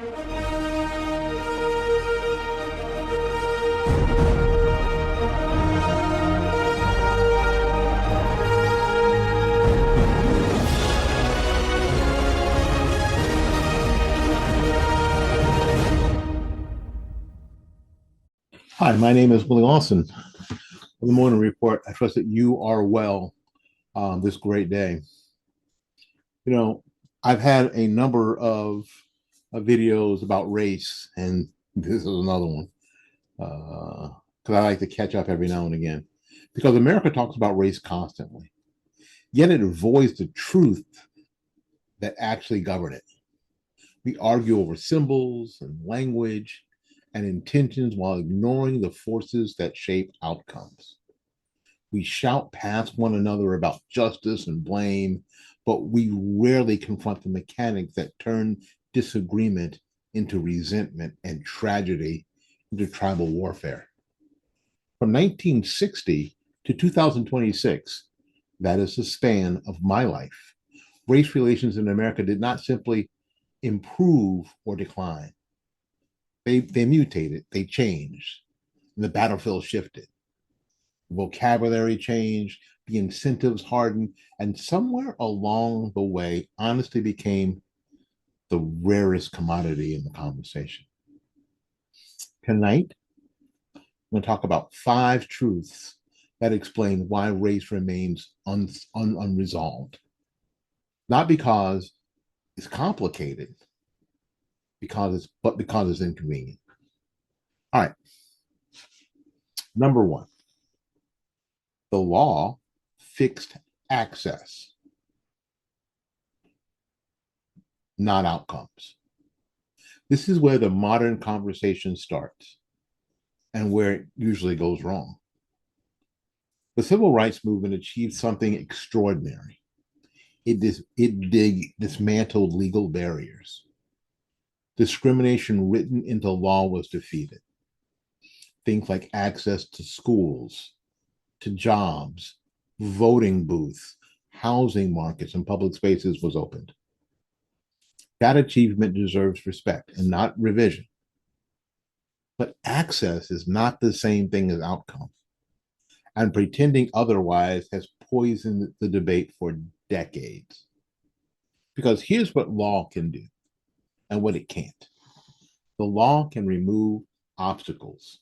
Hi, my name is Willie Lawson. For the Morning Report, I trust that you are well this great day. You know, I've had a number of videos about race, and this is another one because I like to catch up every now and again. Because America talks about race constantly, yet it avoids the truth that actually govern it. We argue over symbols and language and intentions while ignoring the forces that shape outcomes. We shout past one another about justice and blame, but we rarely confront the mechanics that turn disagreement into resentment and tragedy into tribal warfare. From 1960 to 2026, that is the span of my life, race relations in America did not simply improve or decline. They mutated, they changed, and the battlefield shifted. Vocabulary changed, the incentives hardened, and somewhere along the way, honesty became the rarest commodity in the conversation. Tonight, I'm going to talk about 5 truths that explain why race remains unresolved. Not because it's complicated, but because it's inconvenient. All right. Number 1. The law fixed access, not outcomes. This is where the modern conversation starts and where it usually goes wrong. The civil rights movement achieved something extraordinary. It dismantled legal barriers. Discrimination written into law was defeated. Things like access to schools, to jobs, voting booths, housing markets, and public spaces was opened. That achievement deserves respect and not revision. But access is not the same thing as outcome. And pretending otherwise has poisoned the debate for decades. Because here's what law can do and what it can't. The law can remove obstacles.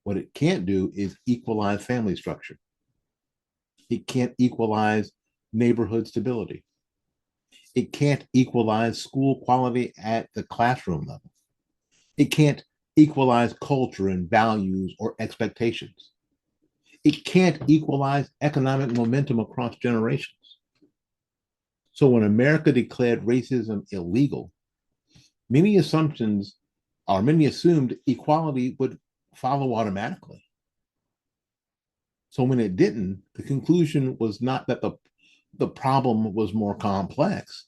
What it can't do is equalize family structure. It can't equalize neighborhood stability. It can't equalize school quality at the classroom level. It can't equalize culture and values or expectations. It can't equalize economic momentum across generations. So when America declared racism illegal, many assumed equality would follow automatically. So when it didn't, the conclusion was not that the problem was more complex.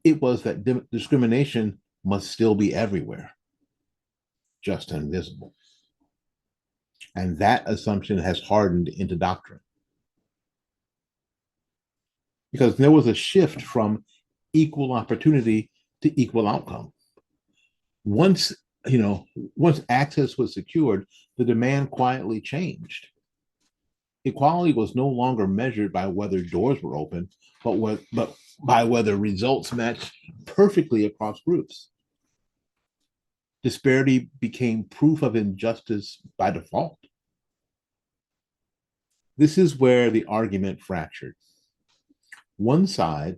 It was that discrimination must still be everywhere, just invisible. And that assumption has hardened into doctrine. Because there was a shift from equal opportunity to equal outcome. Once access was secured, the demand quietly changed. Equality was no longer measured by whether doors were open, but by whether results matched perfectly across groups. Disparity became proof of injustice by default. This is where the argument fractured. One side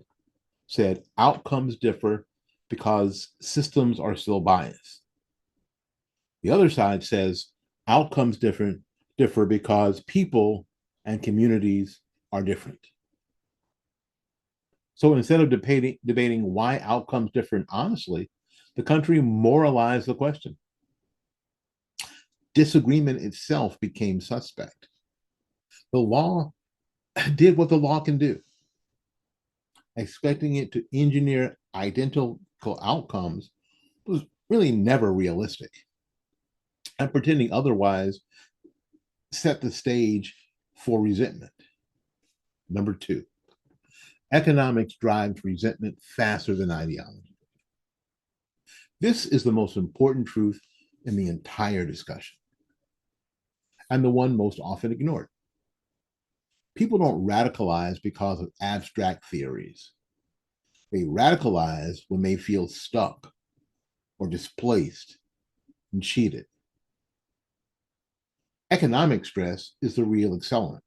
said outcomes differ because systems are still biased. The other side says outcomes differ because people and communities are different. So instead of debating why outcomes differ honestly, the country moralized the question. Disagreement itself became suspect. The law did what the law can do. Expecting it to engineer identical outcomes was really never realistic. And pretending otherwise set the stage for resentment. Number 2, economics drives resentment faster than ideology. This is the most important truth in the entire discussion, and the one most often ignored. People don't radicalize because of abstract theories. They radicalize when they feel stuck or displaced and cheated. Economic stress is the real accelerant.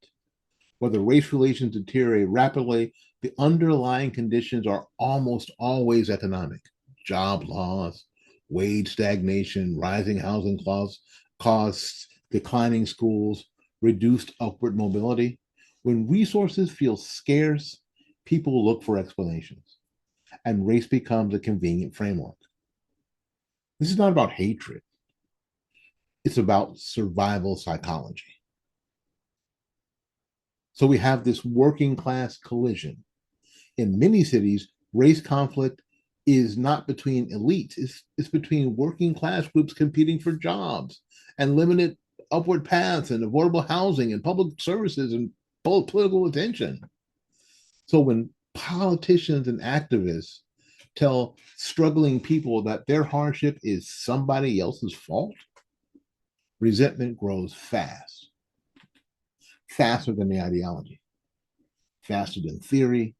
Whether race relations deteriorate rapidly, the underlying conditions are almost always economic. Job loss, wage stagnation, rising housing costs, declining schools, reduced upward mobility. When resources feel scarce, people look for explanations, and race becomes a convenient framework. This is not about hatred, it's about survival psychology. So we have this working class collision. In many cities, race conflict is not between elites, it's between working class groups competing for jobs and limited upward paths and affordable housing and public services and political attention. So when politicians and activists tell struggling people that their hardship is somebody else's fault, resentment grows fast, faster than the ideology, faster than theory,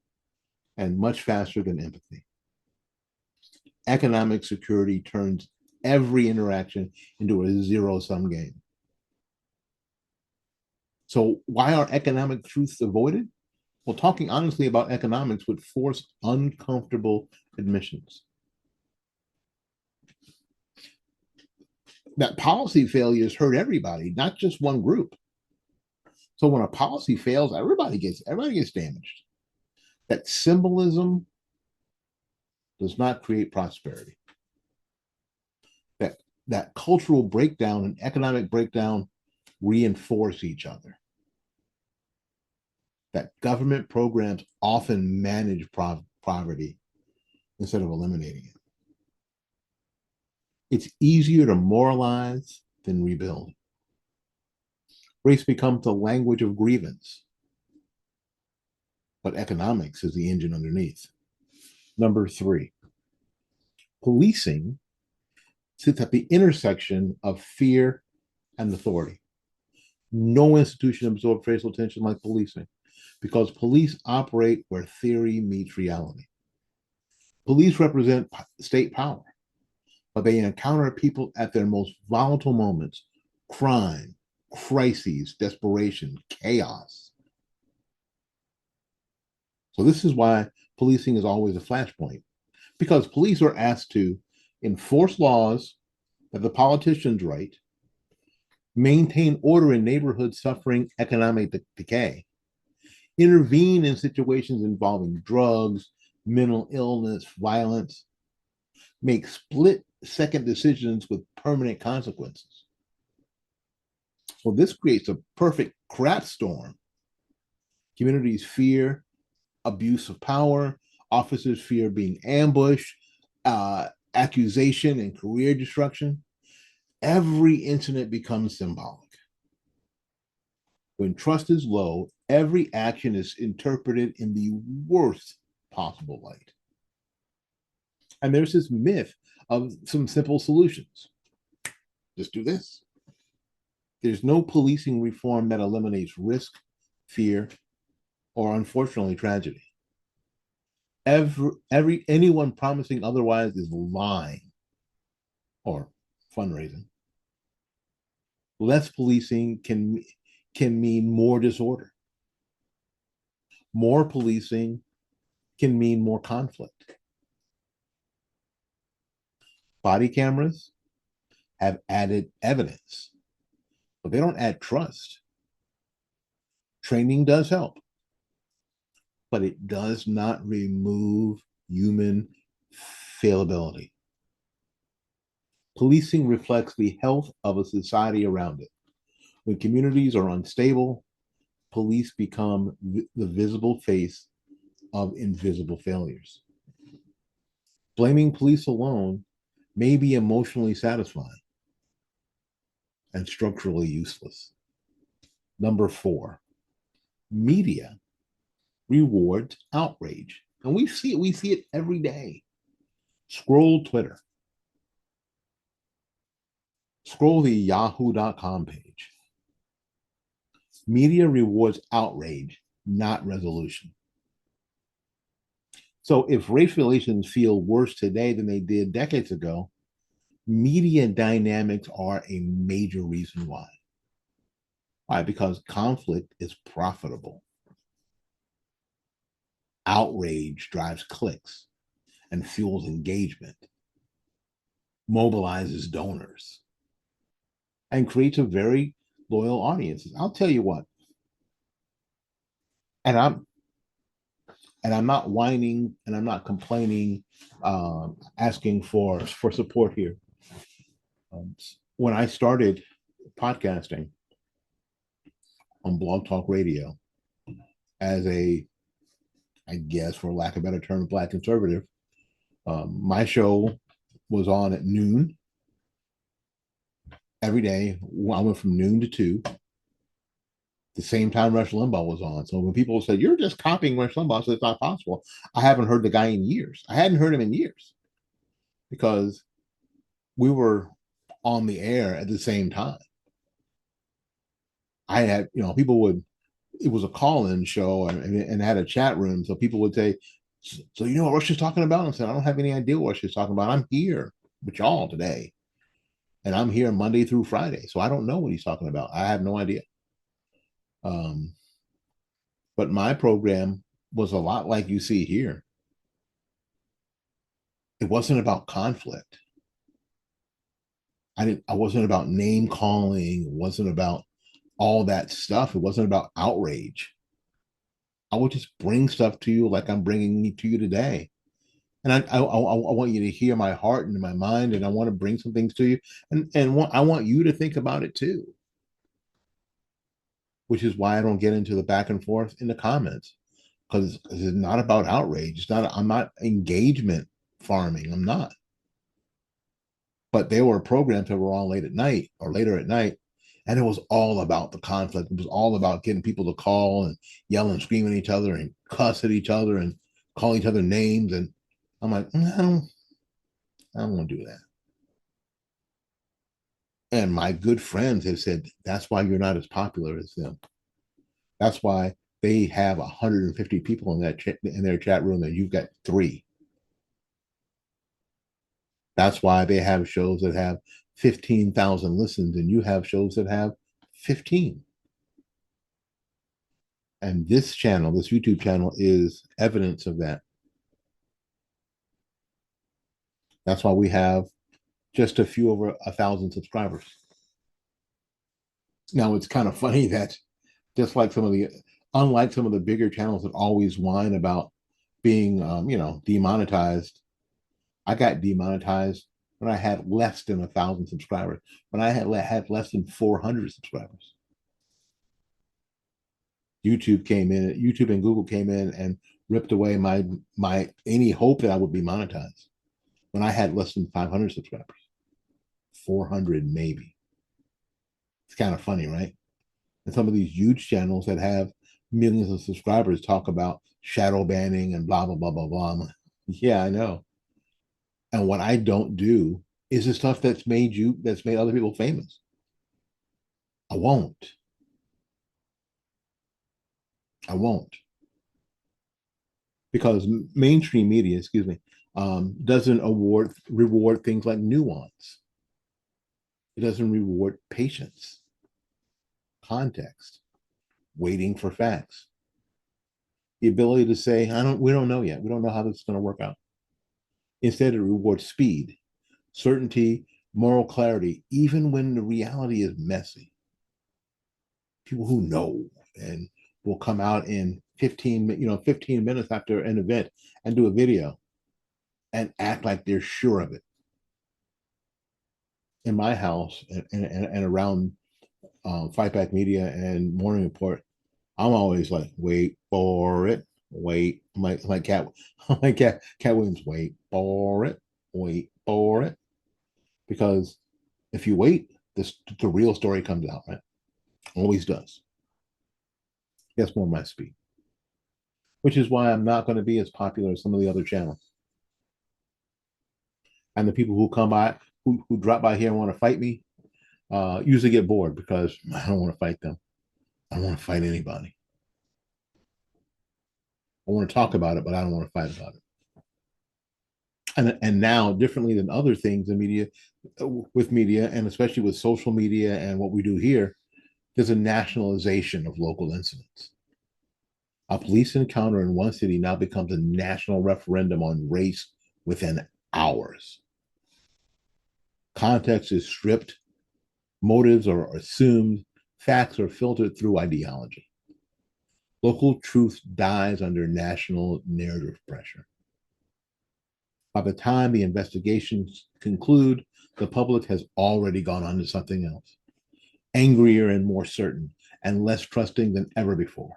and much faster than empathy. Economic security turns every interaction into a zero-sum game. So why are economic truths avoided? Well, talking honestly about economics would force uncomfortable admissions. That policy failures hurt everybody, not just one group. So when a policy fails, everybody gets damaged. That symbolism does not create prosperity. That cultural breakdown and economic breakdown reinforce each other. That government programs often manage poverty instead of eliminating it. It's easier to moralize than rebuild. Race becomes the language of grievance, but economics is the engine underneath. Number 3, policing sits at the intersection of fear and authority. No institution absorbs racial tension like policing because police operate where theory meets reality. Police represent state power, but they encounter people at their most volatile moments: crime, crises, desperation, chaos. So this is why policing is always a flashpoint, because police are asked to enforce laws that the politicians write, maintain order in neighborhoods suffering economic decay, intervene in situations involving drugs, mental illness, violence, make split-second decisions with permanent consequences. So this creates a perfect crap storm. Communities fear abuse of power, officers fear being ambushed, accusation and career destruction. Every incident becomes symbolic. When trust is low, every action is interpreted in the worst possible light. And there's this myth of some simple solutions. Just do this. There's no policing reform that eliminates risk, fear, or unfortunately tragedy. Anyone promising otherwise is lying or fundraising. Less policing can mean more disorder. More policing can mean more conflict. Body cameras have added evidence, but they don't add trust. Training does help, but it does not remove human fallibility. Policing reflects the health of a society around it. When communities are unstable, police become the visible face of invisible failures. Blaming police alone may be emotionally satisfying and structurally useless. Number 4, media rewards outrage. And we see it every day. Scroll Twitter. Scroll the yahoo.com page. Media rewards outrage, not resolution. So if race relations feel worse today than they did decades ago, media dynamics are a major reason why. Why? Because conflict is profitable. Outrage drives clicks and fuels engagement, mobilizes donors, and creates a very loyal audience. I'll tell you what, and I'm not whining and I'm not complaining, asking for support here. When I started podcasting on Blog Talk Radio as a, I guess for lack of a better term, Black conservative, my show was on at noon every day. I went from noon to 2, the same time Rush Limbaugh was on. So when people said, "You're just copying Rush Limbaugh," so it's not possible. I haven't heard the guy in years. I hadn't heard him in years because we were on the air at the same time. I had, people would, it was a call-in show and had a chat room. So people would say, "So you know what Rush is talking about?" And I said, "I don't have any idea what she's talking about. I'm here with y'all today. And I'm here Monday through Friday. So I don't know what he's talking about. I have no idea." Um, but my program was a lot like you see here. It wasn't about conflict. I wasn't about name calling. It wasn't about all that stuff. It wasn't about outrage. I would just bring stuff to you like I'm bringing it to you today. And I want you to hear my heart and my mind, and I want to bring some things to you, and I want you to think about it too. Which is why I don't get into the back and forth in the comments, because it's not about outrage. It's not. I'm not engagement farming. I'm not. But there were programs that were on late at night or later at night, and it was all about the conflict. It was all about getting people to call and yell and scream at each other and cuss at each other and call each other names. And I'm like, no, I don't want to do that. And my good friends have said that's why you're not as popular as them. That's why they have 150 people in their chat room and you've got 3. That's why they have shows that have 15,000 listens and you have shows that have 15. And this channel, this YouTube channel, is evidence of that. That's why we have just a few over 1,000 subscribers. Now it's kind of funny that just like unlike some of the bigger channels that always whine about being, demonetized, I got demonetized when I had less than 1,000 subscribers. When I had less than 400 subscribers. YouTube and Google came in and ripped away my any hope that I would be monetized when I had less than 500 subscribers. 400 maybe. It's kind of funny, right? And some of these huge channels that have millions of subscribers talk about shadow banning and blah blah blah blah blah. Like, yeah, I know. And what I don't do is the stuff that's made other people famous. I won't. I won't. Because mainstream media, excuse me, doesn't reward things like nuance. It doesn't reward patience, context, waiting for facts, the ability to say, we don't know yet. We don't know how this is going to work out. Instead, it rewards speed, certainty, moral clarity, even when the reality is messy. People who know and will come out in 15 minutes after an event and do a video and act like they're sure of it. In my house and around Fight Back Media and Morning Report, I'm always like, wait for it, wait. Like Cat, like Cat Williams, wait for it, wait for it. Because if you wait, the real story comes out, right? Always does. That's more my speed. Which is why I'm not going to be as popular as some of the other channels. And the people who come by, who drop by here and want to fight me, usually get bored because I don't want to fight them. I don't want to fight anybody. I want to talk about it, but I don't want to fight about it. And now, differently than other things in media, with media, and especially with social media and what we do here, there's a nationalization of local incidents. A police encounter in one city now becomes a national referendum on race within hours. Context is stripped, motives are assumed, facts are filtered through ideology. Local truth dies under national narrative pressure. By the time the investigations conclude, the public has already gone on to something else, angrier and more certain, and less trusting than ever before.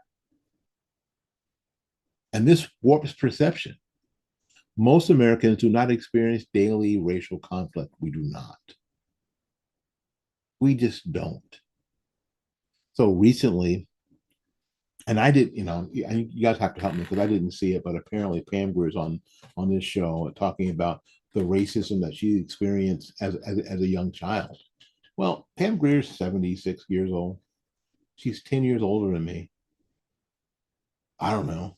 And this warps perception. Most Americans do not experience daily racial conflict. We do not. We just don't. So recently, and I did, you guys have to help me because I didn't see it, but apparently Pam Greer's on this show talking about the racism that she experienced as a young child. Well, Pam Greer's 76 years old. She's 10 years older than me. I don't know.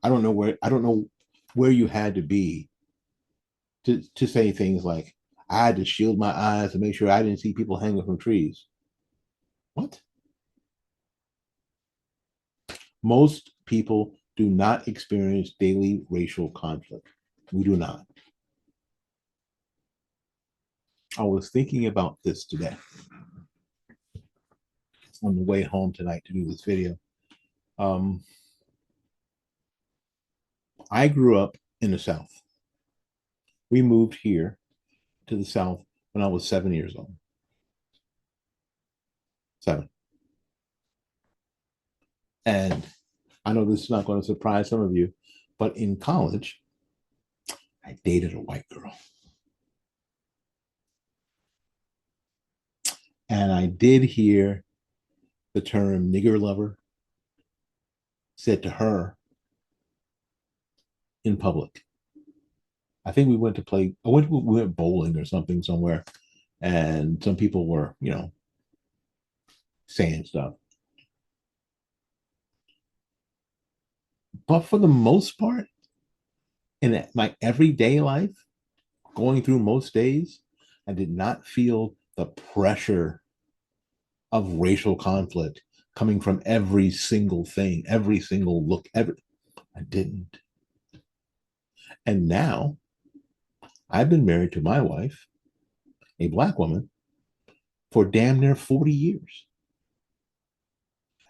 I don't know where you had to be to say things like I had to shield my eyes to make sure I didn't see people hanging from trees. What? Most people do not experience daily racial conflict. We do not. I was thinking about this today on the way home tonight to do this video. Um, I grew up in the South. We moved here to the South when I was 7 years old. 7. And I know this is not going to surprise some of you, but in college, I dated a white girl. And I did hear the term nigger lover said to her in public. I think we went to play, we went bowling or something somewhere, and some people were, saying stuff. But for the most part, in my everyday life, going through most days, I did not feel the pressure of racial conflict coming from every single thing, every single look, I didn't. And now I've been married to my wife, a black woman, for damn near 40 years.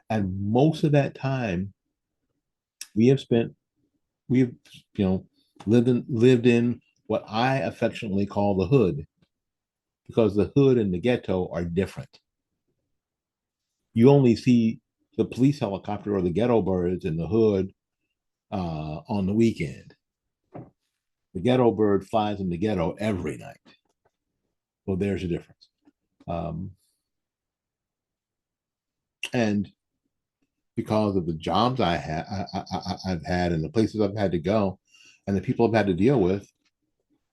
And most of that time we have spent, we have, lived in what I affectionately call the hood, because the hood and the ghetto are different. You only see the police helicopter or the ghetto birds in the hood on the weekend. The ghetto bird flies in the ghetto every night. So there's a difference. And because of the jobs I've had and the places I've had to go and the people I've had to deal with,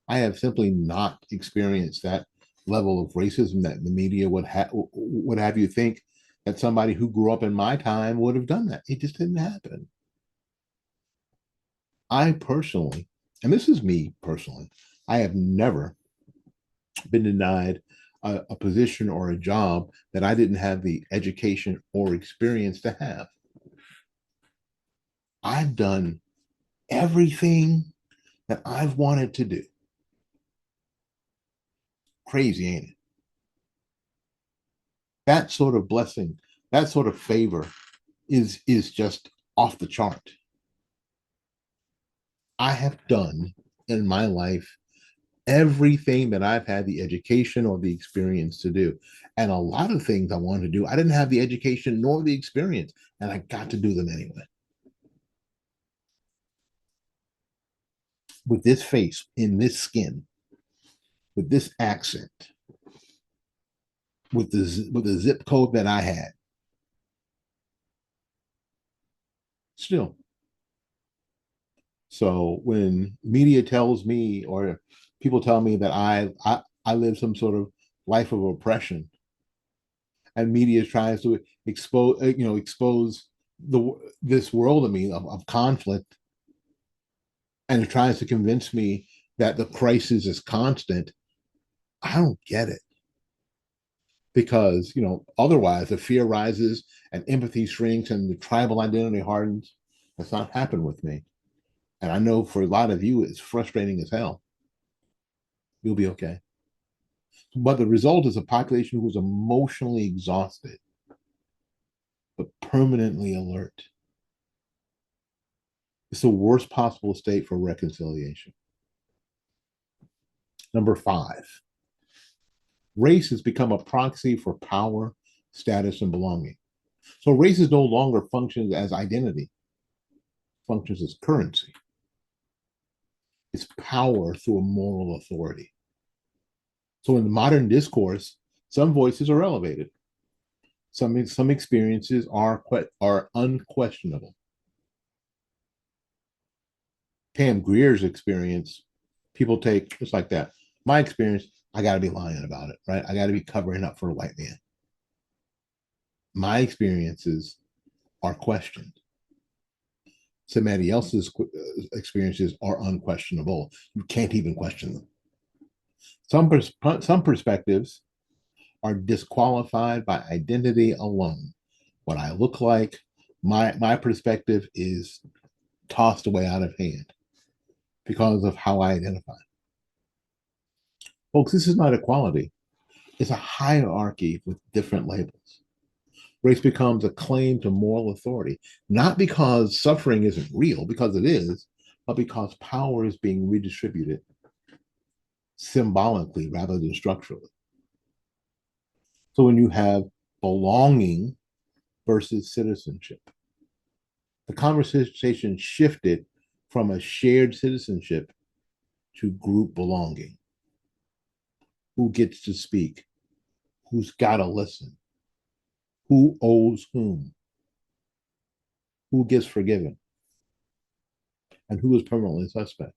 I have simply not experienced that level of racism that the media would have you think that somebody who grew up in my time would have done that. It just didn't happen. I personally, and this is me personally, I have never been denied a position or a job that I didn't have the education or experience to have. I've done everything that I've wanted to do. Crazy, ain't it? That sort of blessing, that sort of favor is just off the chart. I have done in my life everything that I've had the education or the experience to do. And a lot of things I wanted to do, I didn't have the education nor the experience, and I got to do them anyway. With this face, in this skin, with this accent, with the zip code that I had. Still. So when media tells me or people tell me that I live some sort of life of oppression, and media tries to expose the this world of me of conflict, and it tries to convince me that the crisis is constant. I don't get it, because otherwise the fear rises and empathy shrinks and the tribal identity hardens. That's not happened with me, and I know for a lot of you it's frustrating as hell. You'll be okay. But the result is a population who's emotionally exhausted but permanently alert. It's the worst possible state for reconciliation. Number 5, race has become a proxy for power, status, and belonging. So race is no longer functions as identity, functions as currency. It's power through a moral authority. So in the modern discourse, some voices are elevated. Some experiences are unquestionable. Pam Grier's experience, people take just like that. My experience, I got to be lying about it, right? I got to be covering up for a white man. My experiences are questioned. Somebody else's experiences are unquestionable. You can't even question them. Some perspectives are disqualified by identity alone. What I look like, my perspective is tossed away out of hand because of how I identify. Folks, this is not equality. It's a hierarchy with different labels. Race becomes a claim to moral authority, not because suffering isn't real, because it is, but because power is being redistributed symbolically rather than structurally. So when you have belonging versus citizenship, the conversation shifted from a shared citizenship to group belonging. Who gets to speak? Who's got to listen? Who owes whom? Who gets forgiven? And who is permanently suspect?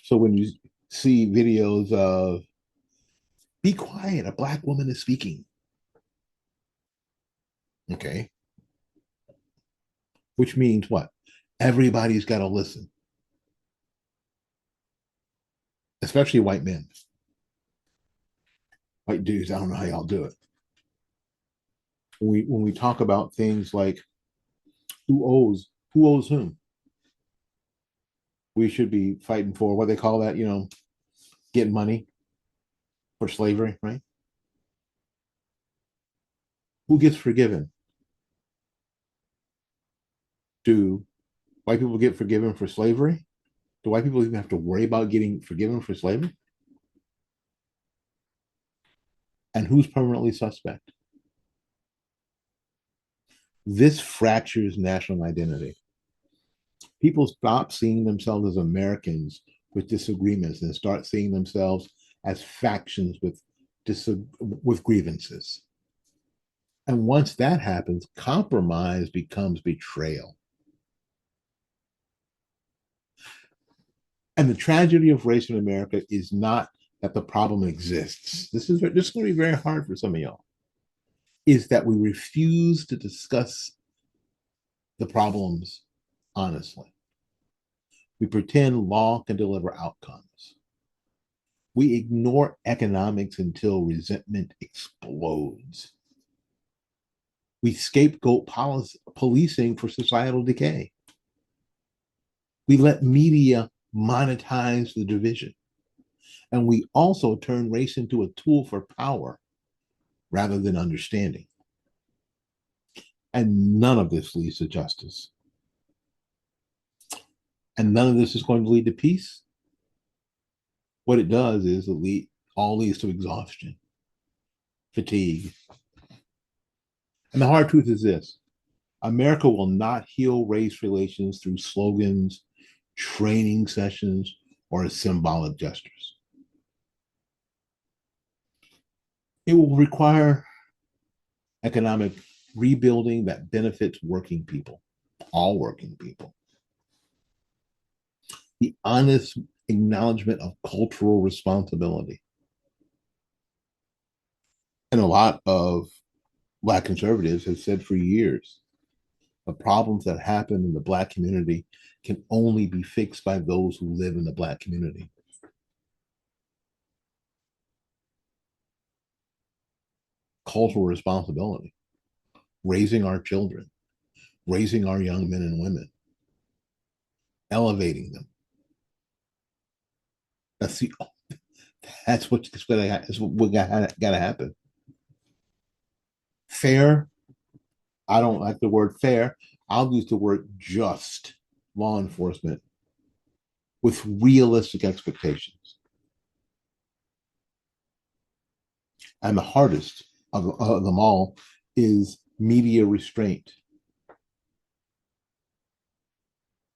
So when you see videos of "be quiet, a black woman is speaking," okay, which means what? Everybody's got to listen, especially white men, white dudes. I don't know how y'all do it. When we talk about things like who owes whom, we should be fighting for what they call that, getting money for slavery, right? Who gets forgiven? Do white people get forgiven for slavery? Do white people even have to worry about getting forgiven for slavery? And who's permanently suspect? This fractures national identity. People stop seeing themselves as Americans with disagreements and start seeing themselves as factions with grievances. And once that happens, compromise becomes betrayal. And the tragedy of race in America is not that the problem exists. This is going to be very hard for some of y'all. Is that we refuse to discuss the problems honestly. We pretend law can deliver outcomes. We ignore economics until resentment explodes. We scapegoat policing for societal decay. We let media monetize the division. And we also turn race into a tool for power rather than understanding. And none of this leads to justice. And none of this is going to lead to peace. What it does is all leads to exhaustion, fatigue. And the hard truth is this: America will not heal race relations through slogans, training sessions, or symbolic gestures. It will require economic rebuilding that benefits working people, all working people. The honest acknowledgement of cultural responsibility. And a lot of Black conservatives have said for years the problems that happen in the Black community can only be fixed by those who live in the Black community. Cultural responsibility, raising our children, raising our young men and women, elevating them. That's the that's what's what got to happen. Fair. I don't like the word fair. I'll use the word just law enforcement with realistic expectations. And the hardest of them all is media restraint,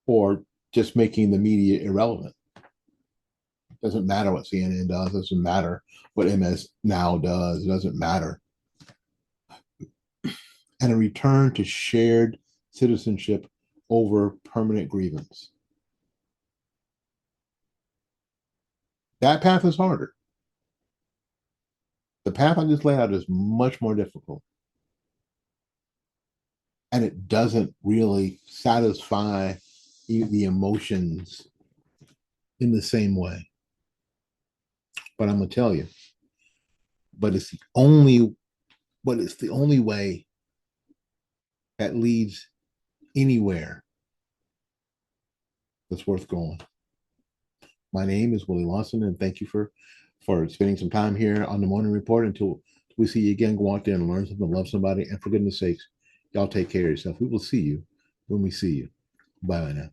or just making the media irrelevant. Doesn't matter what CNN does, doesn't matter what MS Now does, it doesn't matter. And a return to shared citizenship over permanent grievance. That path is harder. The path I just laid out is much more difficult. And it doesn't really satisfy the emotions in the same way. But I'm gonna tell you, but it's the only way that leads anywhere that's worth going. My name is Willie Lawson, and thank you for spending some time here on the Morning Report. Until we see you again, go out there and learn something, love somebody, and for goodness sakes, y'all take care of yourself. We will see you when we see you. Bye now.